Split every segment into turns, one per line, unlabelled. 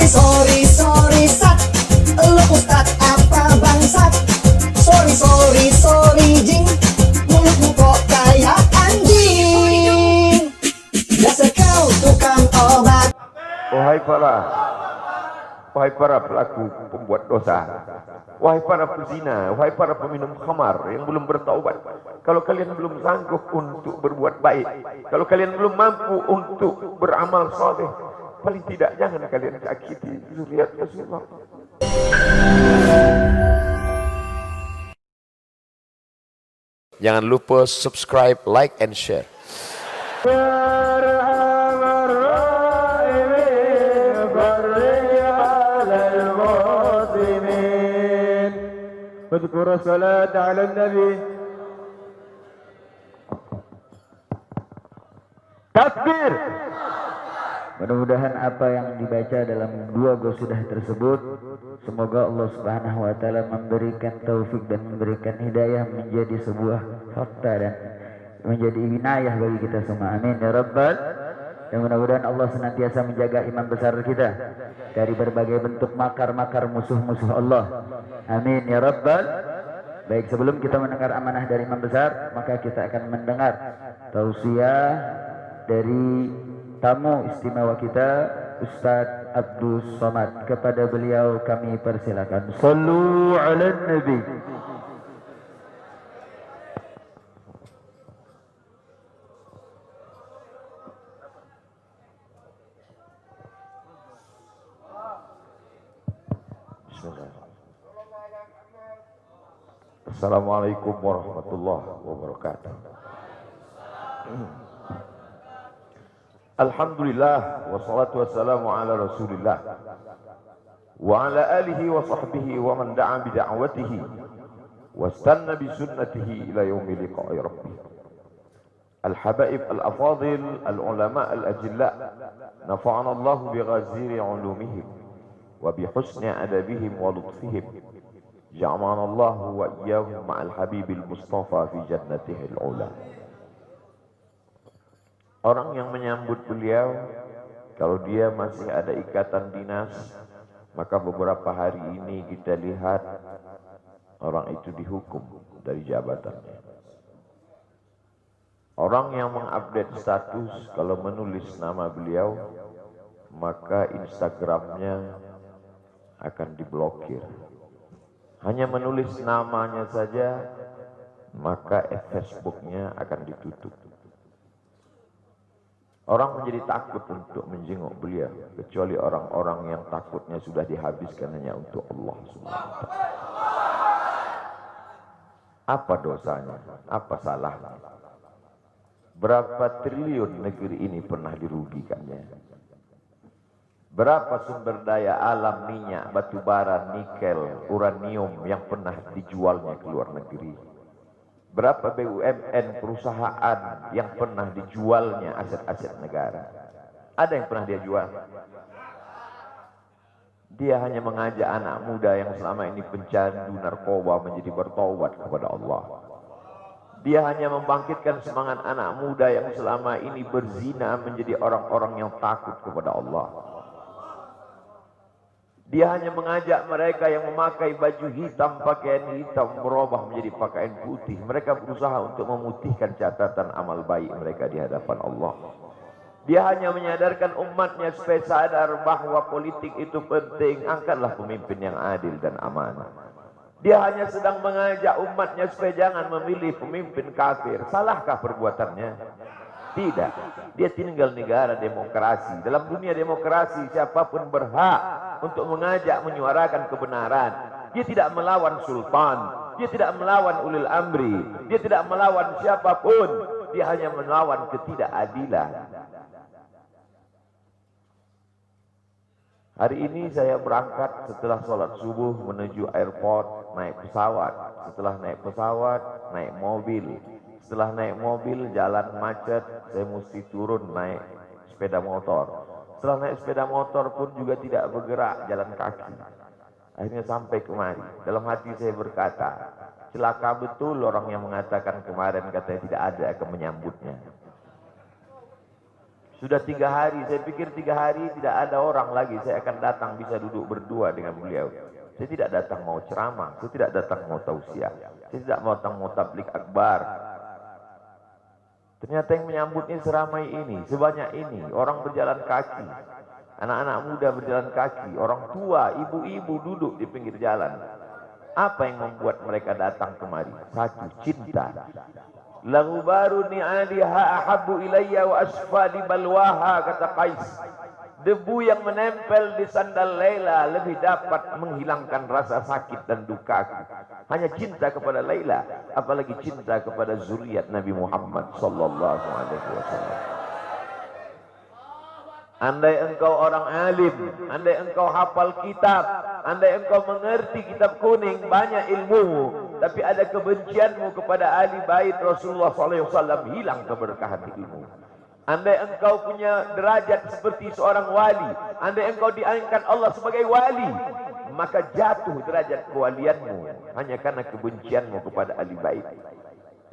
Sorry, sorry, sat. Lu ustad apa bangsat? Sorry, jing. Mulutmu kok kayak anjing. Dasar kau tukang obat.
Wahai para pelaku pembuat dosa, wahai para pezina, wahai para peminum khamar yang belum bertaubat, kalau kalian belum sanggup untuk berbuat baik, kalau kalian belum mampu untuk beramal saleh, paling tidak jangan kalian sakiti zuriat Rasulullah. Jangan lupa subscribe, like, and share.
اذكر الصلاة على النبي. Takbir. Mudah-mudahan apa yang dibaca dalam dua qasidah tersebut, semoga Allah Subhanahu wa taala memberikan taufik dan memberikan hidayah menjadi sebuah fakta dan menjadi inayah bagi kita semua. Amin ya rabbal. Dan mudah-mudahan Allah senantiasa menjaga imam besar kita dari berbagai bentuk makar-makar musuh-musuh Allah. Amin ya rabbal. Baik, sebelum kita mendengar amanah dari imam besar, maka kita akan mendengar tausiah dari tamu istimewa kita, Ustadz Abdul Somad. Kepada beliau kami persilakan. Sallu ala Nabi.
Assalamualaikum warahmatullahi wabarakatuh. Alhamdulillah wassalatu wassalamu ala Rasulillah wa ala alihi wa sahbihi wa man da'a bi da'watihi wastanna bi sunnatihi ila yaumi liqa'i rabbih. Al-habaib al-afadil al-ulama al-ajilla nafa'ana Allah bi ghaziri ulumihim wa bi husni adabihim wa lutfihim. Ja'alana Allah wa iyyahum ma'al habibil mustafa fi jannatihil ula. Orang yang menyambut beliau, kalau dia masih ada ikatan dinas, maka beberapa hari ini kita lihat orang itu dihukum dari jabatannya. Orang yang mengupdate status kalau menulis nama beliau, maka Instagramnya akan diblokir. Hanya menulis namanya saja, maka Facebooknya akan ditutup. Orang menjadi takut untuk menjenguk beliau, kecuali orang-orang yang takutnya sudah dihabiskan hanya untuk Allah Subhanahu wa taala. Apa dosanya? Apa salahnya? Berapa triliun negeri ini pernah dirugikannya? Berapa sumber daya alam, minyak, batu bara, nikel, uranium yang pernah dijualnya ke luar negeri? Berapa BUMN perusahaan yang pernah dijualnya aset-aset negara? Ada yang pernah dia jual? Dia hanya mengajak anak muda yang selama ini pencandu narkoba menjadi bertaubat kepada Allah. Dia hanya membangkitkan semangat anak muda yang selama ini berzina menjadi orang-orang yang takut kepada Allah. Dia hanya mengajak mereka yang memakai baju hitam, pakaian hitam, berubah menjadi pakaian putih. Mereka berusaha untuk memutihkan catatan amal baik mereka di hadapan Allah. Dia hanya menyadarkan umatnya supaya sadar bahwa politik itu penting. Angkatlah pemimpin yang adil dan amanah. Dia hanya sedang mengajak umatnya supaya jangan memilih pemimpin kafir. Salahkah perbuatannya? Tidak. Dia tinggal negara demokrasi. Dalam dunia demokrasi, siapapun berhak untuk mengajak menyuarakan kebenaran. Dia tidak melawan sultan, dia tidak melawan ulil amri, dia tidak melawan siapapun, dia hanya melawan ketidakadilan. Hari ini saya berangkat setelah sholat subuh menuju airport, naik pesawat. Setelah naik pesawat, naik mobil. Setelah naik mobil, jalan macet, saya mesti turun naik sepeda motor. Setelah naik sepeda motor pun juga tidak bergerak, jalan kaki. Akhirnya sampai kemari. Dalam hati saya berkata, celaka betul orang yang mengatakan kemarin katanya tidak ada akan menyambutnya. Sudah 3 hari, saya pikir 3 hari tidak ada orang lagi. Saya akan datang bisa duduk berdua dengan beliau. Saya tidak datang mau ceramah, saya tidak datang mau tausiah, saya tidak mau datang mau tablik akbar. Ternyata yang menyambutnya seramai ini, sebanyak ini, orang berjalan kaki, anak-anak muda berjalan kaki, orang tua, ibu-ibu duduk di pinggir jalan. Apa yang membuat mereka datang kemari? Satu, cinta. Lagubaru ni'aliha ahabbu ilayya wa asfali balwaha, kata Qais. Debu yang menempel di sandal Laila lebih dapat menghilangkan rasa sakit dan dukaku. Hanya cinta kepada Laila, apalagi cinta kepada zuriat Nabi Muhammad sallallahu alaihi wasallam. Andai engkau orang alim, andai engkau hafal kitab, andai engkau mengerti kitab kuning, banyak ilmumu, tapi ada kebencianmu kepada ahli bait Rasulullah SAW, hilang keberkahan ilmu. Andai engkau punya derajat seperti seorang wali, andai engkau diangkat Allah sebagai wali, maka jatuh derajat kewalianmu hanya karena kebencianmu kepada ahli bait.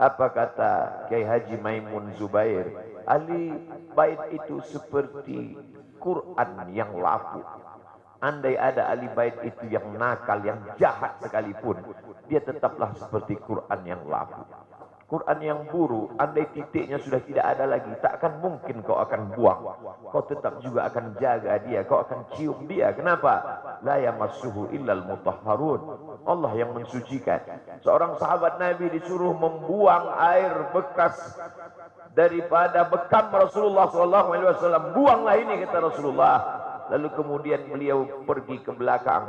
Apa kata Kiai Haji Maimun Zubair? Ahli bait itu seperti Quran yang lapuk. Andai ada ahli bait itu yang nakal, yang jahat sekalipun, dia tetaplah seperti Quran yang lapuk. Quran yang buruk, andai titiknya sudah tidak ada lagi, tak akan mungkin kau akan buang. Kau tetap juga akan jaga dia, kau akan cium dia. Kenapa? La yamassuhu illal mutahharun. Allah yang mensucikan. Seorang sahabat Nabi disuruh membuang air bekas daripada bekam Rasulullah SAW. Buanglah ini, kata Rasulullah. Lalu kemudian beliau pergi ke belakang.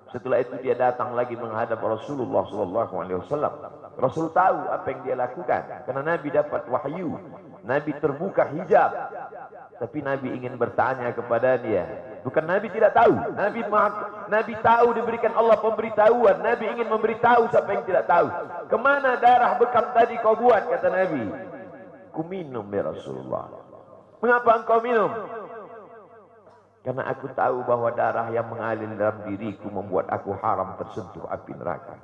Setelah itu dia datang lagi menghadap Rasulullah SAW. Rasul tahu apa yang dia lakukan, karena Nabi dapat wahyu, Nabi terbuka hijab. Tapi Nabi ingin bertanya kepada dia. Bukan Nabi tidak tahu, Nabi tahu, diberikan Allah pemberitahuan. Nabi ingin memberitahu siapa yang tidak tahu. Kemana darah bekam tadi kau buat, kata Nabi. Ku minum ya Rasulullah. Mengapa engkau minum? Karena aku tahu bahwa darah yang mengalir dalam diriku membuat aku haram tersentuh api neraka.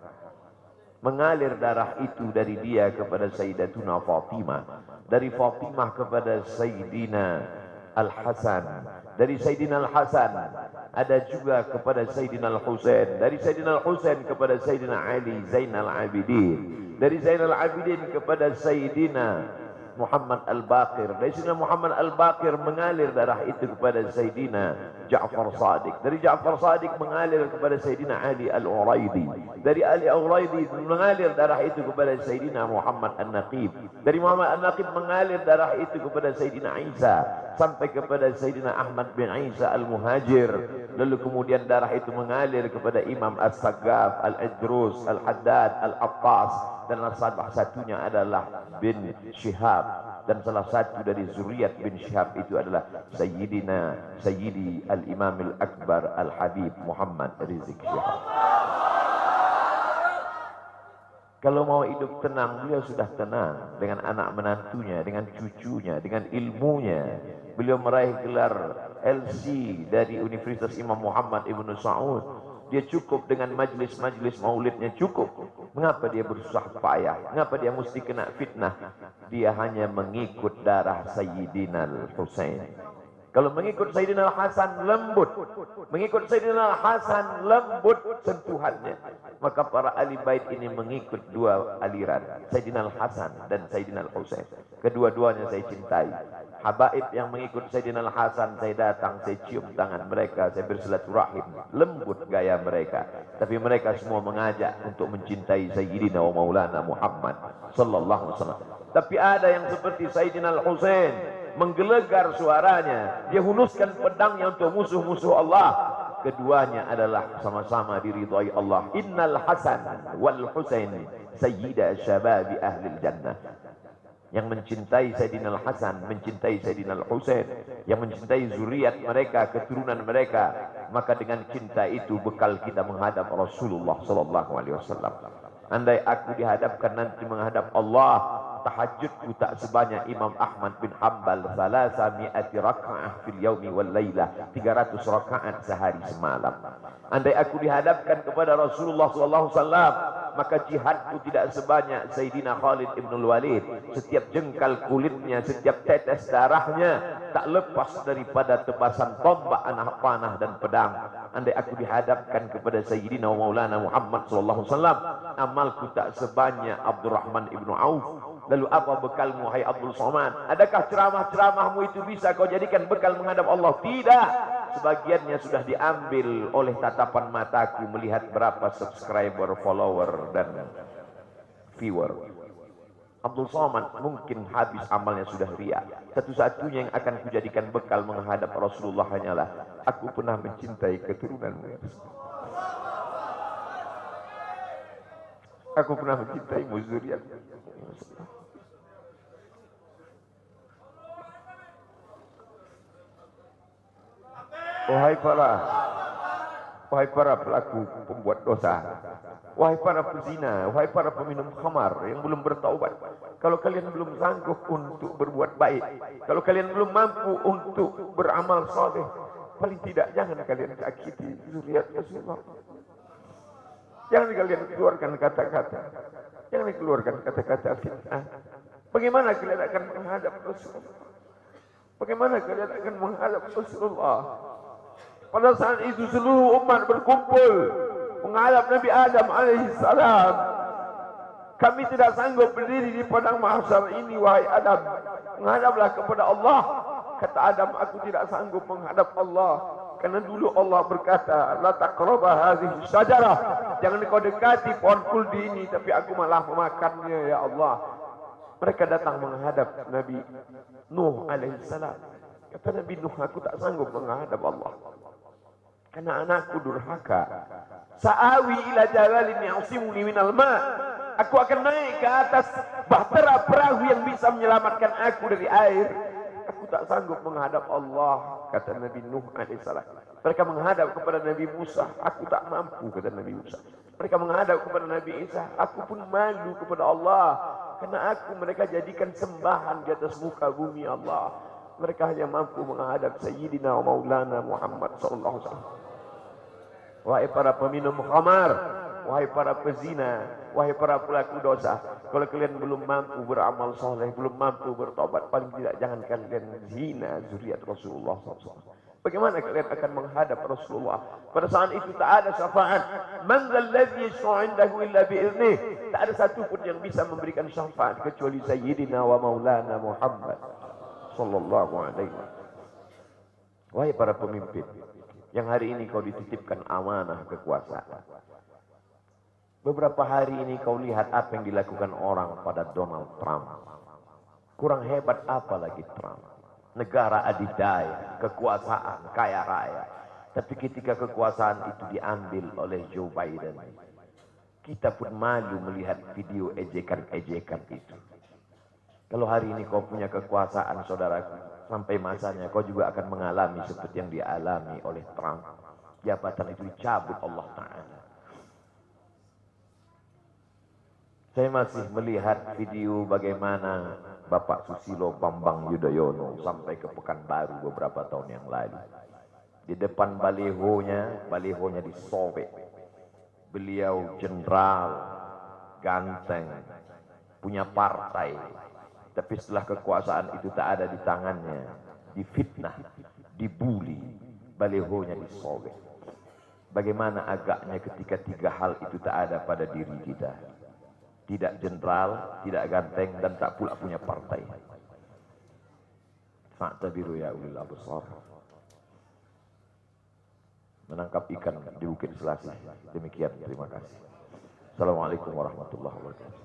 Mengalir darah itu dari dia kepada Sayyidatuna Fatimah, dari Fatimah kepada Sayyidina Al-Hasan, dari Sayyidina Al-Hasan ada juga kepada Sayyidina Al-Husain, dari Sayyidina Al-Husain kepada Sayyidina Ali Zainal Abidin, dari Zainal Abidin kepada Sayyidina Muhammad Al-Baqir, dari Sayyidina Muhammad Al-Baqir mengalir darah itu kepada Sayyidina Ja'far Sadiq, dari Ja'far Sadiq mengalir kepada Sayyidina Ali Al-Uraidi, dari Ali Al-Uraidi mengalir darah itu kepada Sayyidina Muhammad An-Naqib, dari Muhammad An-Naqib mengalir darah itu kepada Sayyidina Isa sampai kepada Sayyidina Ahmad bin Isa Al-Muhajir. Lalu kemudian darah itu mengalir kepada Imam As-Saggaf, Al-Idrus, Al-Haddad, Al-Attas, dan salah satunya adalah bin Syihab, dan salah satu dari zuriat bin Syihab itu adalah Sayyidi Al-Imam Al-Akbar Al-Habib Muhammad Rizik Syihab. Kalau mau hidup tenang, beliau sudah tenang dengan anak menantunya, dengan cucunya, dengan ilmunya. Beliau meraih gelar LC dari Universitas Imam Muhammad Ibn Saud. Dia cukup dengan majlis-majlis maulidnya, cukup. Mengapa dia bersusah payah? Mengapa dia mesti kena fitnah? Dia hanya mengikut darah Sayyidina Al-Husain. Kalau mengikut Sayyidina Al-Hasan lembut, mengikut Sayyidina Al-Hasan lembut sentuhannya. Maka para ahli bait ini mengikut dua aliran, Sayyidina Al-Hasan dan Sayyidina Al-Husain. Kedua-duanya saya cintai. Habaib yang mengikut Sayyidina Al-Hasan, saya datang, saya cium tangan mereka, saya bersilaturahim, lembut gaya mereka. Tapi mereka semua mengajak untuk mencintai Sayyidina wa Maulana Muhammad sallallahu alaihi wasallam. Tapi ada yang seperti Sayyidina Al-Husain, menggelegar suaranya, dia hunuskan pedangnya untuk musuh-musuh Allah. Keduanya adalah sama-sama diridhai Allah. Innal Hasan wal Husain sayyida syababi ahli jannah. Yang mencintai Sayyidina Al-Hasan, mencintai Sayyidina Al-Husain, yang mencintai zuriat mereka, keturunan mereka, maka dengan cinta itu bekal kita menghadap Rasulullah sallallahu alaihi wasallam. Andai aku dihadapkan nanti menghadap Allah, tahajudku tak sebanyak Imam Ahmad bin Hanbal, 300 rakaat fil yaumi wal lailah, 300 rakaat sehari semalam. Andai aku dihadapkan kepada Rasulullah sallallahu alaihi wasallam, maka jihadku tidak sebanyak Sayyidina Khalid ibn Walid. Setiap jengkal kulitnya, setiap tetes darahnya tak lepas daripada tebasan tombak, anak panah dan pedang. Andai aku dihadapkan kepada Sayyidina wa Maulana Muhammad sallallahu alaihi wasallam, amalku tak sebanyak Abdurrahman ibn Auf. Lalu apa bekalmu, hai Abdul Somad? Adakah ceramah-ceramahmu itu bisa kau jadikan bekal menghadap Allah? Tidak. Sebagiannya sudah diambil oleh tatapan mataku melihat berapa subscriber, follower dan viewer. Abdul Somad mungkin habis amalnya sudah ria. Satu-satunya yang akan kujadikan bekal menghadap Rasulullah hanyalah aku pernah mencintai keturunanmu. Aku pernah mencintaimu zuriat. Wahai para pelaku pembuat dosa, wahai para pezina, wahai para peminum khamar yang belum bertaubat, kalau kalian belum sanggup untuk berbuat baik, kalau kalian belum mampu untuk beramal saleh, paling tidak jangan kalian sakiti zuriat Rasulullah. Jangan kalian keluarkan kata-kata, jangan keluarkan kata-kata fitnah. Bagaimana kalian akan menghadap Rasulullah? Bagaimana kalian akan menghadap Rasulullah? Pada saat itu seluruh umat berkumpul menghadap Nabi Adam alaihissalam. Kami tidak sanggup berdiri di padang mahsyar ini, wahai Adam. Menghadaplah kepada Allah. Kata Adam, aku tidak sanggup menghadap Allah. Karena dulu Allah berkata, la taqraba hadhihi syajarah. Jangan kau dekati pohon kuldi ini, tapi aku malah memakannya, ya Allah. Mereka datang menghadap Nabi Nuh alaihissalam. Kata Nabi Nuh, aku tak sanggup menghadap Allah. Karena anakku durhaka. Sa'awi ila jalalin ya'simuni minal ma'. Aku akan naik ke atas bahtera perahu yang bisa menyelamatkan aku dari air. Aku tak sanggup menghadap Allah, kata Nabi Nuh alaihissalam. Mereka menghadap kepada Nabi Musa, aku tak mampu, kata Nabi Musa. Mereka menghadap kepada Nabi Isa, aku pun malu kepada Allah. Karena mereka jadikan sembahan di atas muka bumi Allah. Mereka hanya mampu menghadap Sayyidina wa Maulana Muhammad sallallahu alaihi wasallam. Wahai para peminum khamar, wahai para pezina, wahai para pelaku dosa, kalau kalian belum mampu beramal soleh, belum mampu bertobat, paling tidak jangan kalian zina zuriat Rasulullah SAW. Bagaimana kalian akan menghadap Rasulullah? Pada saat itu tak ada syafaat. Man dzalladzi yashfa'u 'indahu illa bi'iznih. Tak ada satu pun yang bisa memberikan syafaat kecuali Sayyidina wa Maulana Muhammad sallallahu alaihi wasallam. Wahai para pemimpin, yang hari ini kau dititipkan amanah kekuasaan. Beberapa hari ini kau lihat apa yang dilakukan orang pada Donald Trump. Kurang hebat apa lagi Trump? Negara adidaya, kekuasaan, kaya raya. Tapi ketika kekuasaan itu diambil oleh Joe Biden, kita pun malu melihat video ejekan-ejekan itu. Kalau hari ini kau punya kekuasaan, saudaraku, sampai masanya kau juga akan mengalami seperti yang dialami oleh Trump. Jabatan itu dicabut Allah Ta'ala. Saya masih melihat video bagaimana Bapak Susilo Bambang Yudhoyono sampai ke Pekanbaru beberapa tahun yang lalu. Di depan balihonya disobek. Beliau jenderal, ganteng, punya partai. Tapi setelah kekuasaan itu tak ada di tangannya, difitnah, dibuli, balihonya disobek. Bagaimana agaknya ketika tiga hal itu tak ada pada diri kita. Tidak jenderal, tidak ganteng, dan tak pula punya partai. Fa'tabiru ya ulil absar. Menangkap ikan di Bukit Selasih. Demikian, terima kasih. Assalamualaikum warahmatullahi wabarakatuh.